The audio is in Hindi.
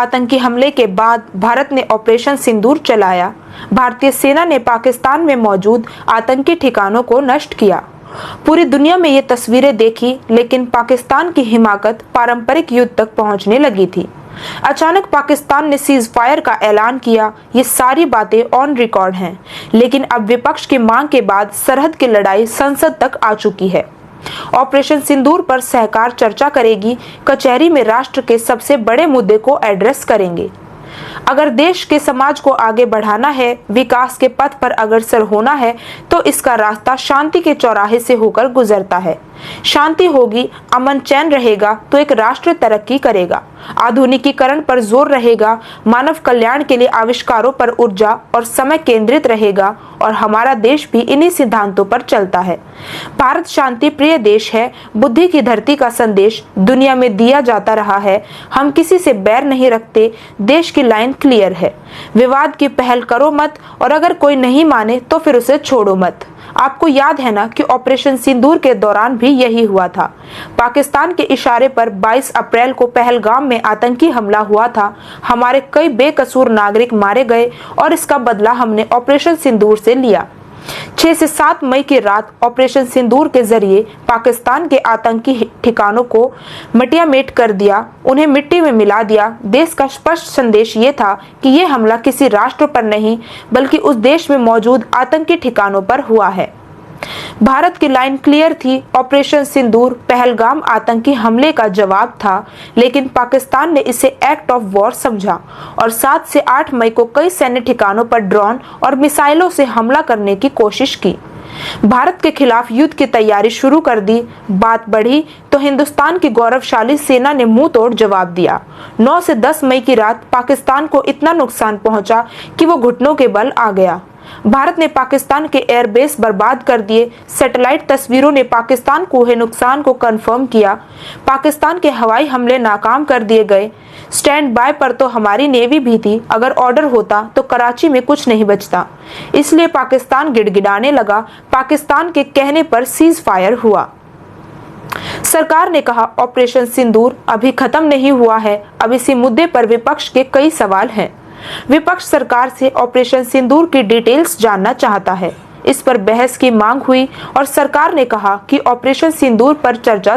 आतंकी हमले के बाद भारत ने ऑपरेशन सिंदूर चलाया। भारतीय सेना ने पाकिस्तान में मौजूद आतंकी ठिकानों को नष्ट किया। पूरी दुनिया में ये तस्वीरें देखी, लेकिन पाकिस्तान की हिमाकत पारंपरिक युद्ध तक पहुंचने लगी थी। अचानक पाकिस्तान ने सीज फायर का ऐलान किया। ये सारी बातें ऑन रिकॉर्ड हैं, लेकिन अब विपक्ष की मांग के बाद सरहद की लड़ाई संसद तक आ चुकी है। ऑपरेशन सिंदूर पर सरकार चर्चा करेगी, कचहरी में राष्ट्र के सबसे बड़े मुद्दे को एड्रेस करेंगे। अगर देश के समाज को आगे बढ़ाना है, विकास के पथ पर अग्रसर होना है, तो इसका रास्ता शांति के चौराहे से होकर गुजरता है। शांति होगी, अमन चैन रहेगा तो एक राष्ट्र तरक्की करेगा। आधुनिकीकरण पर जोर रहेगा, मानव कल्याण के लिए आविष्कारों पर ऊर्जा और समय केंद्रित रहेगा, और हमारा देश भी इन्हीं सिद्धांतों पर चलता है। भारत शांति प्रिय देश है। बुद्धि की धरती का संदेश दुनिया में दिया जाता रहा है। हम किसी से बैर नहीं रखते। देश की लाइन क्लियर है, विवाद की पहल करो मत, और अगर कोई नहीं माने तो फिर उसे छोड़ो मत। आपको याद है ना कि ऑपरेशन सिंदूर के दौरान भी यही हुआ था। पाकिस्तान के इशारे पर 22 अप्रैल को पहलगाम में आतंकी हमला हुआ था। हमारे कई बेकसूर नागरिक मारे गए और इसका बदला हमने ऑपरेशन सिंदूर से लिया। 6 से 7 मई की रात ऑपरेशन सिंदूर के जरिए पाकिस्तान के आतंकी ठिकानों को मटियामेट कर दिया, उन्हें मिट्टी में मिला दिया। देश का स्पष्ट संदेश ये था कि ये हमला किसी राष्ट्र पर नहीं, बल्कि उस देश में मौजूद आतंकी ठिकानों पर हुआ है। भारत की लाइन क्लियर थी। ऑपरेशन सिंदूर पहलगाम आतंकी हमले का जवाब था, लेकिन पाकिस्तान ने इसे एक्ट ऑफ वॉर समझा और 7 से 8 मई को कई सैन्य ठिकानों पर ड्रोन और मिसाइलों से हमला करने की कोशिश की। भारत के खिलाफ युद्ध की तैयारी शुरू कर दी। बात बढ़ी तो हिंदुस्तान की गौरवशाली सेना ने मुंह तोड़ जवाब दिया। 9 से 10 मई की रात पाकिस्तान को इतना नुकसान पहुंचा कि वो घुटनों के बल आ गया। भारत ने पाकिस्तान के एयरबेस बर्बाद कर दिए। सैटेलाइट तस्वीरों ने पाकिस्तान को हुए नुकसान को कंफर्म किया। पाकिस्तान के हवाई हमले नाकाम कर दिए गए। स्टैंड बाय पर तो हमारी नेवी भी थी। अगर ऑर्डर होता तो कराची में कुछ नहीं बचता, इसलिए पाकिस्तान गिड़गिड़ाने लगा। पाकिस्तान के कहने पर सीज फायर हुआ। सरकार ने कहा ऑपरेशन सिंदूर अभी खत्म नहीं हुआ है। अब इसी मुद्दे पर विपक्ष के कई सवाल हैं। विपक्ष सरकार से ऑपरेशन सिंदूर की डिटेल्स जानना चाहता है। इस पर बहस की मांग हुई और सरकार ने कहा कि ऑपरेशन सिंदूर पर चर्चा